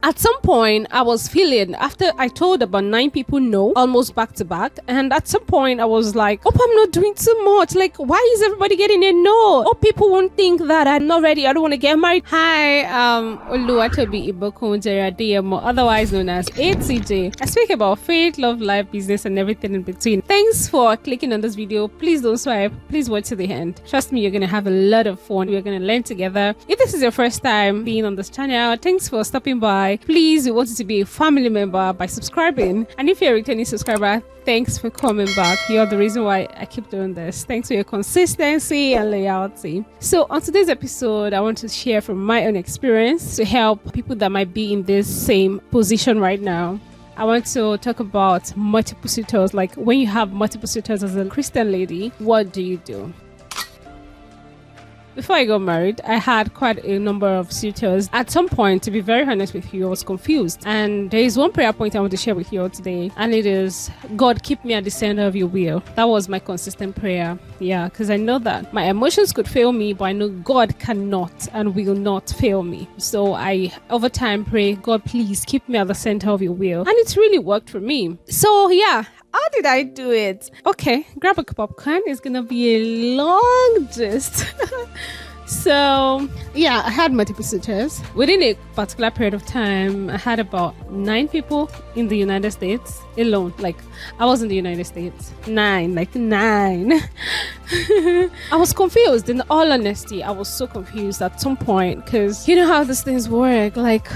At some point, I was feeling, after I told about 9 people no, almost back to back. And at some point, I was like, hope I'm not doing too much. Like, why is everybody getting a no? Hope people won't think that I'm not ready. I don't want to get married. Hi, Oluwatobi Ibokunjera DMO, otherwise known as ATJ. I speak about faith, love, life, business, and everything in between. Thanks for clicking on this video. Please don't swipe. Please watch to the end. Trust me, you're going to have a lot of fun. We're going to learn together. If this is your first time being on this channel, thanks for stopping by. Please, we want you to be a family member by subscribing. And if you're a returning subscriber, thanks for coming back. You're the reason why I keep doing this. Thanks for your consistency and loyalty. So on today's episode, I want to share from my own experience to help people that might be in this same position right now. I want to talk about multiple suitors. Like, when you have multiple suitors as a Christian lady, what do you do? Before I got married, I had quite a number of suitors. At some point, to be very honest with you, I was confused. And there is one prayer point I want to share with you all today. And it is, God, keep me at the center of your will. That was my consistent prayer. Yeah, because I know that my emotions could fail me, but I know God cannot and will not fail me. So I, over time, pray, God, please keep me at the center of your will. And it's really worked for me. So yeah. How did I do it? Okay, grab a cup of popcorn. It's gonna be a long gist. So yeah, I had multiple suitors. Within a particular period of time, I had about 9 people in the United States alone. Like, I was in the United States. 9. I was confused. In all honesty, I was so confused at some point, because you know how these things work. Like,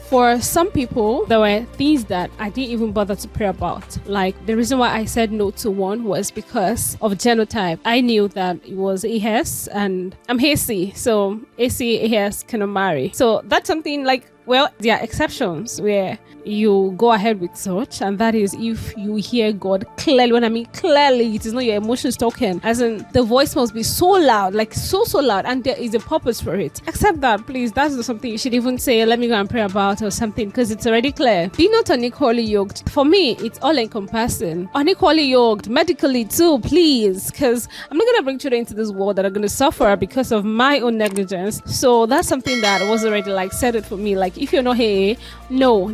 for some people, there were things that I didn't even bother to pray about. Like, the reason why I said no to one was because of genotype. I knew that it was AS and I'm AC. So AC, AS cannot marry. So that's something like, well, there are exceptions where you go ahead with such, and that is if you hear God clearly. When I mean clearly, it is not your emotions talking, as in the voice must be so loud, like so loud, and there is a purpose for it. Except that, please, that's not something you should even say, let me go and pray about or something, because it's already clear. Be not unequally yoked. For me, it's all encompassing. Unequally yoked medically too, please, because I'm not gonna bring children into this world that are gonna suffer because of my own negligence. So that's something that was already like settled for me. Like, if you're not here, no.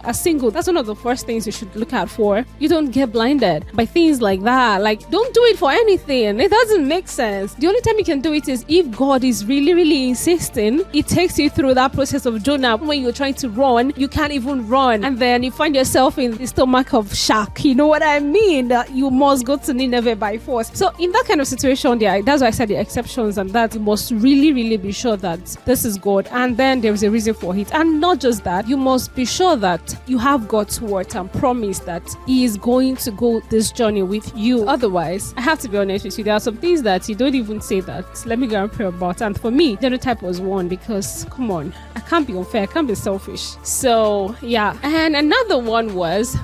As single, that's one of the first things you should look out for. You don't get blinded by things like that. Like, don't do it for anything. It doesn't make sense. The only time you can do it is if God is really insisting. It takes you through that process of Jonah. When you're trying to run, you can't even run, and then you find yourself in the stomach of shark. You know what I mean? You must go to Nineveh by force. So in that kind of situation, that's why I said the exceptions, and that you must really be sure that this is God, and then there is a reason for it. And not just that, you must be sure that you have God's word and promise that He is going to go this journey with you. Otherwise, I have to be honest with you, there are some things that you don't even say that let me go and pray about. And for me, genotype was one, because come on, I can't be unfair, I can't be selfish. So yeah. And another one was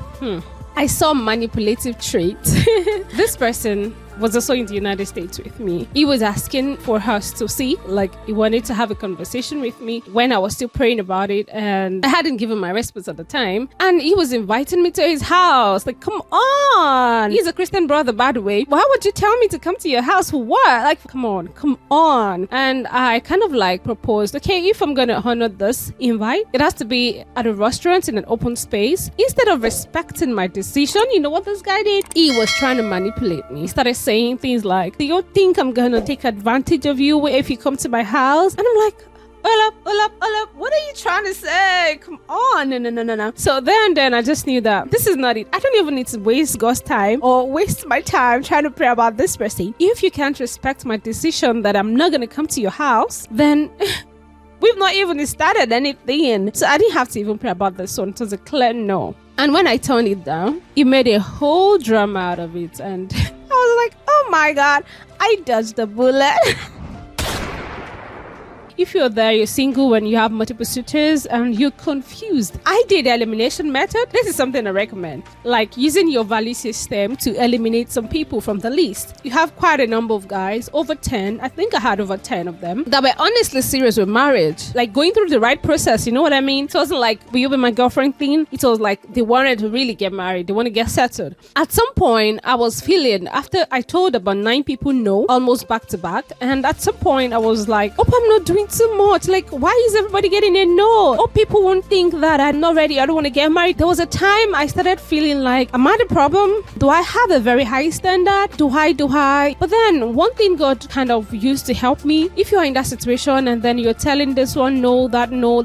I saw manipulative traits. This person was also in the United States with me. He was asking for us to see, like, he wanted to have a conversation with me when I was still praying about it, and I hadn't given my response at the time. And he was inviting me to his house. Like, come on. He's a Christian brother, by the way. Why would you tell me to come to your house for what? Like, come on. And I kind of like proposed, okay, if I'm gonna honor this invite, it has to be at a restaurant in an open space. Instead of respecting my decision, you know what this guy did? He was trying to manipulate me. He started saying things like, do you think I'm gonna take advantage of you if you come to my house? And I'm like, hold up, what are you trying to say? Come on. No. So then I just knew that this is not it. I don't even need to waste God's time or waste my time trying to pray about this person. If you can't respect my decision that I'm not gonna come to your house, then we've not even started anything. So I didn't have to even pray about this one. It was a clear no. And when I turned it down, he made a whole drama out of it, and I was like, oh my God, I dodged the bullet. If you're there, you're single when you have multiple suitors and you're confused, I did the elimination method. This is something I recommend, like using your value system to eliminate some people from the list. You have quite a number of guys, over 10. I think I had over 10 of them that were honestly serious with marriage, like going through the right process. You know what I mean? It wasn't like, will you be my girlfriend thing? It was like they wanted to really get married. They want to get settled. At some point, I was feeling, after I told about 9 people no, almost back to back. And at some point, I was like, hope I'm not doing too much. Like, why is everybody getting a no? Or people won't think that I'm not ready, I don't want to get married. There was a time I started feeling like, am I the problem? Do I have a very high standard? Do I? But then one thing God kind of used to help me, if you're in that situation and then you're telling this one no, that no,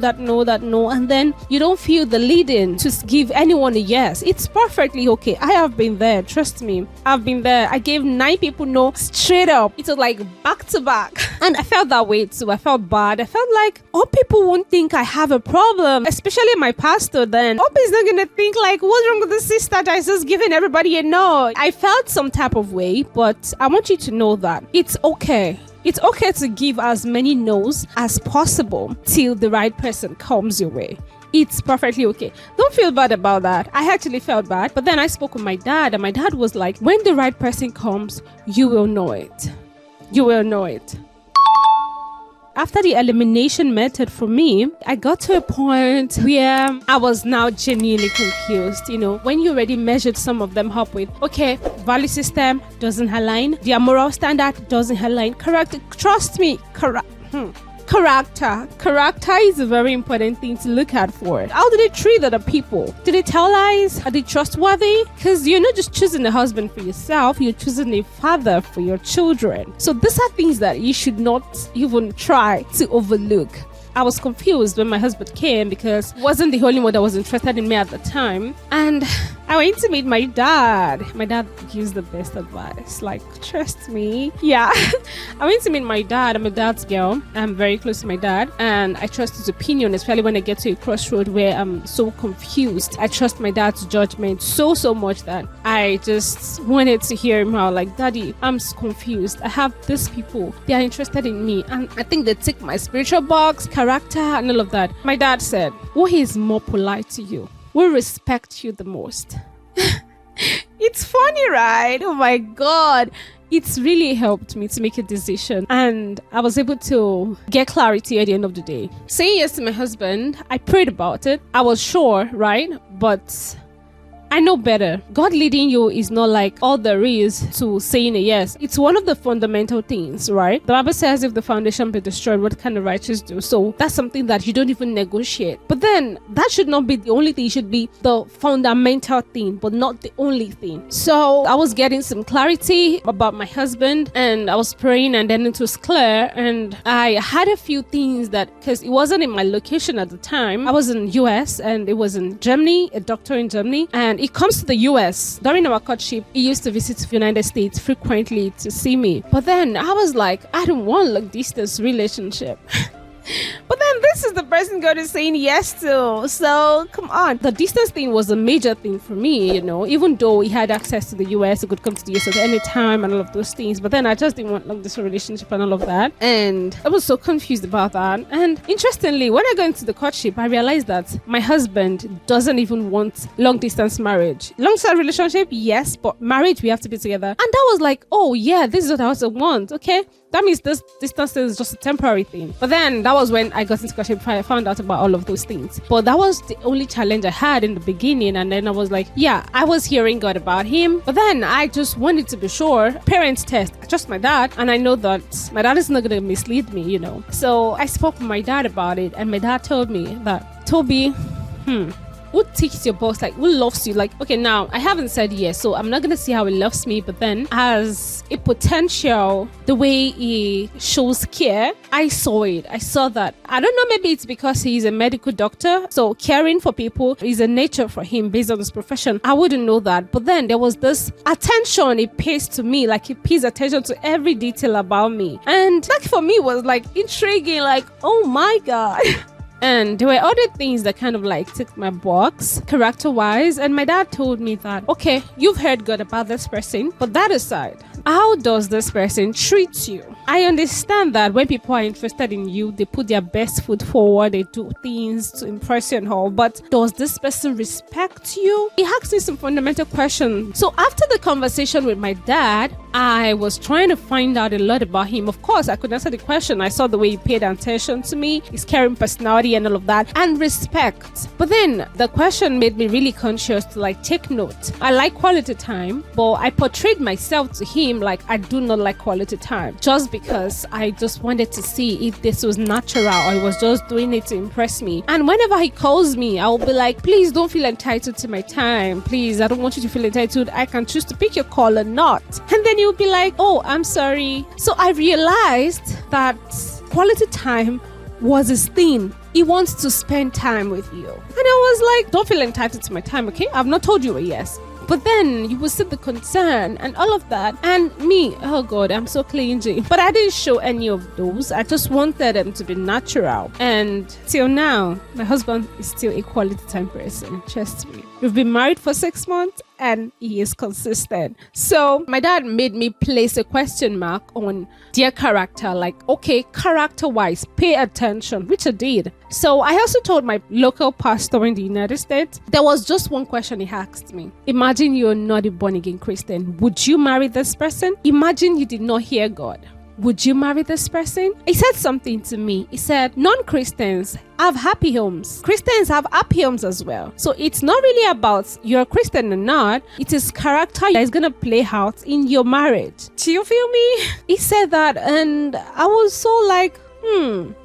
and then you don't feel the leading to give anyone a yes, it's perfectly okay. I have been there, trust me. I've been there. I gave 9 people no straight up. It was like back to back. And I felt that way too. I felt bad. I felt like, oh, people won't think I have a problem, especially my pastor then. Oh, he's not going to think like, what's wrong with the sister that is just giving everybody a no? I felt some type of way, but I want you to know that it's okay. It's okay to give as many no's as possible till the right person comes your way. It's perfectly okay. Don't feel bad about that. I actually felt bad, but then I spoke with my dad, and my dad was like, when the right person comes, you will know it. You will know it. After the elimination method for me, I got to a point where I was now genuinely confused. You know, when you already measured some of them up with, okay, value system doesn't align, their moral standard doesn't align, correct? Trust me, Character is a very important thing to look out for. How do they treat other people? Do they tell lies? Are they trustworthy? Because you're not just choosing a husband for yourself, you're choosing a father for your children. So these are things that you should not even try to overlook. I was confused when my husband came because he wasn't the only one that was interested in me at the time. And I went to meet my dad. My dad gives the best advice. Like, trust me. Yeah. I went to meet my dad. I'm a dad's girl. I'm very close to my dad. And I trust his opinion, especially when I get to a crossroad where I'm so confused. I trust my dad's judgment so much that I just wanted to hear him out. Like, Daddy, I'm confused. I have these people. They are interested in me. And I think they tick my spiritual box, character, and all of that. My dad said, who is more polite to you? Will respect you the most. It's funny, right? Oh my God. It's really helped me to make a decision, and I was able to get clarity at the end of the day. Saying yes to my husband, I prayed about it. I was sure, right? But I know better. God leading you is not like all there is to saying a yes. It's one of the fundamental things, right? The Bible says if the foundation be destroyed, what can the righteous do? So that's something that you don't even negotiate. But then that should not be the only thing. It should be the fundamental thing, but not the only thing. So I was getting some clarity about my husband, and I was praying, and then it was clear. And I had a few things that, because it wasn't in my location at the time. I was in US and it was in Germany, a doctor in Germany, and it comes to the US. During our courtship, he used to visit the United States frequently to see me. But then I was like, I don't want a long distance relationship. But then this is the person God is saying yes to. So come on. The distance thing was a major thing for me, you know, even though he had access to the US, he could come to the US at any time and all of those things. But then I just didn't want long distance relationship and all of that. And I was so confused about that. And interestingly, when I got into the courtship, I realized that my husband doesn't even want long distance marriage. Long distance relationship, yes, but marriage, we have to be together. And that was like, oh yeah, this is what I also want. Okay. That means this distance is just a temporary thing. But then that was when I got into courtship. I found out about all of those things. But that was the only challenge I had in the beginning. And then I was like, yeah, I was hearing God about him. But then I just wanted to be sure. Parents test. I trust my dad. And I know that my dad is not going to mislead me, you know. So I spoke with my dad about it. And my dad told me that, Toby, who ticks your box? Like, who loves you? Like, okay, now I haven't said yes, so I'm not gonna see how he loves me, but then as a potential, the way he shows care, I saw it. I saw that. I don't know, maybe it's because he's a medical doctor, so caring for people is a nature for him based on his profession. I wouldn't know that. But then there was this attention he pays to me, like he pays attention to every detail about me. And that for me was like intriguing, like, oh my God. And there were other things that kind of like ticked my box character-wise. And my dad told me that, okay, you've heard good about this person, but that aside, how does this person treat you? I understand that when people are interested in you, they put their best foot forward, they do things to impress you and all, but does this person respect you? He asked me some fundamental questions. So after the conversation with my dad, I was trying to find out a lot about him. Of course, I could answer the question. I saw the way he paid attention to me, his caring personality and all of that, and respect. But then the question made me really conscious to like take note. I like quality time, but I portrayed myself to him him like I do not like quality time, just because I just wanted to see if this was natural or he was just doing it to impress me. And whenever he calls me, I'll be like, please don't feel entitled to my time. Please, I don't want you to feel entitled. I can choose to pick your call or not. And then he'll be like, oh, I'm sorry. So I realized that quality time was his thing. He wants to spend time with you. And I was like, don't feel entitled to my time, okay? I've not told you a yes. But then you will see the concern and all of that. And me, oh God, I'm so clingy. But I didn't show any of those. I just wanted them to be natural. And till now, my husband is still a quality time person. Trust me. We've been married for 6 months and he is consistent. So my dad made me place a question mark on their character. Like, okay, character-wise, pay attention, which I did. So I also told my local pastor in the United States, there was just one question he asked me. Imagine you're not a born-again Christian. Would you marry this person? Imagine you did not hear God. Would you marry this person? He said something to me. He said, non-Christians have happy homes. Christians have happy homes as well. So it's not really about you're a Christian or not. It is character that is going to play out in your marriage. Do you feel me? He said that and I was so like,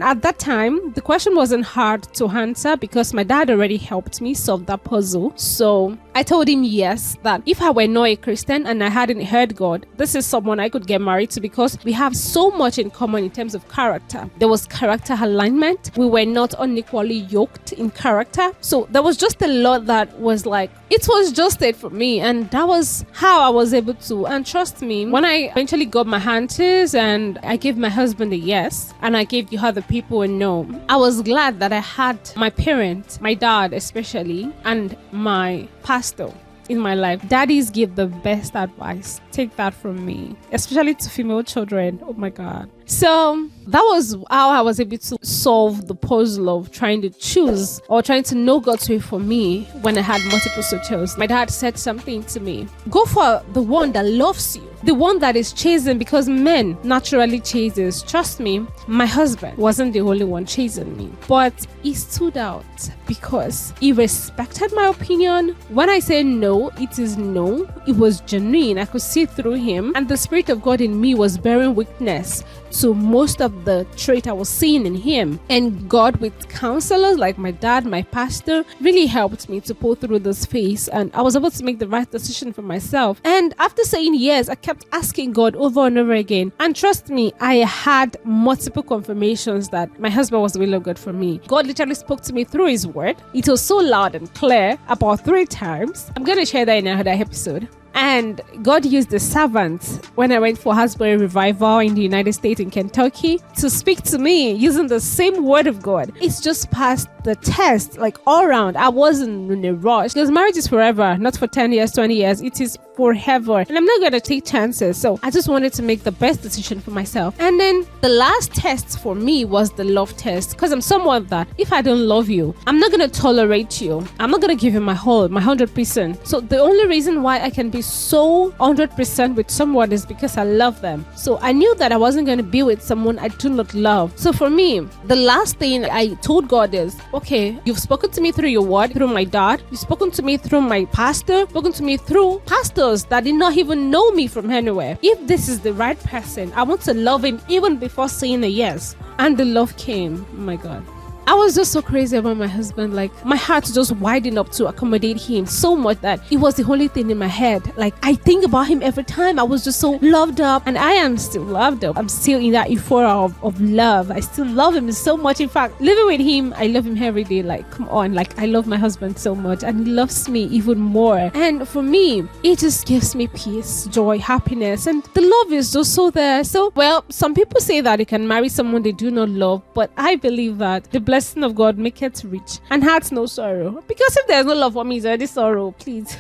At that time, the question wasn't hard to answer because my dad already helped me solve that puzzle. So I told him yes, that if I were not a Christian and I hadn't heard God, this is someone I could get married to because we have so much in common in terms of character. There was character alignment. We were not unequally yoked in character. So there was just a lot that was like, it was just it for me. And that was how I was able to. And trust me, when I eventually got my answers and I gave my husband a yes, and I gave the other people a no, I was glad that I had my parents, my dad especially, and my pastor in my life. Daddies give the best advice. Take that from me, especially to female children. Oh my God. So that was how I was able to solve the puzzle of trying to choose or trying to know God's way for me when I had multiple suitors. My dad said something to me: go for the one that loves you, the one that is chasing, because men naturally chases. Trust me, my husband wasn't the only one chasing me, but he stood out because he respected my opinion. When I say no, it is no. It was genuine. I could see through him, and the Spirit of God in me was bearing witness to most of the trait I was seeing in him. And God, with counselors like my dad, my pastor, really helped me to pull through this phase, and I was able to make the right decision for myself. And after saying yes, I kept asking God over and over again. And trust me, I had multiple confirmations that my husband was the will of God for me. God literally spoke to me through his word. It was so loud and clear about 3 times. I'm going to share that in another episode. And God used the servant when I went for Hasbury Revival in the United States in Kentucky to speak to me using the same word of God. It's just passed the test, like all around. I wasn't in a rush because marriage is forever, not for 10 years, 20 years. It is forever. And I'm not going to take chances. So I just wanted to make the best decision for myself. And then the last test for me was the love test, because I'm someone that if I don't love you, I'm not going to tolerate you. I'm not going to give you my whole, my 100%. So the only reason why I can be so 100% with someone is because I love them. So I knew that I wasn't going to be with someone I do not love. So for me, the last thing I told God is, okay, you've spoken to me through your word, through my dad. You've spoken to me through my pastor, spoken to me through pastors that did not even know me from anywhere. If this is the right person, I want to love him even before saying a yes. And the love came. Oh my God. I was just so crazy about my husband. Like, my heart just widened up to accommodate him so much that it was the only thing in my head. Like, I think about him every time. I was just so loved up, and I am still loved up. I'm still in that euphoria of love. I still love him so much. In fact, living with him, I love him every day. Like, come on. Like, I love my husband so much, and he loves me even more. And for me, it just gives me peace, joy, happiness, and the love is just so there. So, well, some people say that you can marry someone they do not love, but I believe that the blessing of God maketh rich and hath no sorrow. Because if there's no love for me, it's already sorrow, please.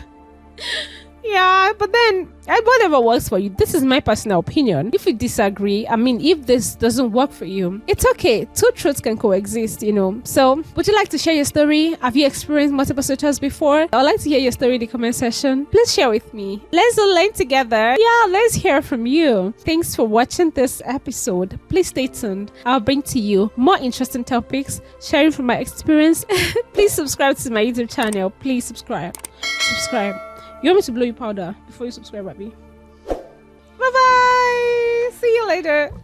Yeah, but then whatever works for you. This is my personal opinion. If you disagree, I mean, if this doesn't work for you, it's okay. 2 truths can coexist, you know. So, would you like to share your story? Have you experienced multiple suitors before? I'd like to hear your story in the comment section. Please share with me. Let's all learn together. Yeah, let's hear from you. Thanks for watching this episode. Please stay tuned. I'll bring to you more interesting topics, sharing from my experience. Please subscribe to my YouTube channel. Please subscribe. You want me to blow your powder before you subscribe, Abby? Bye-bye! you later.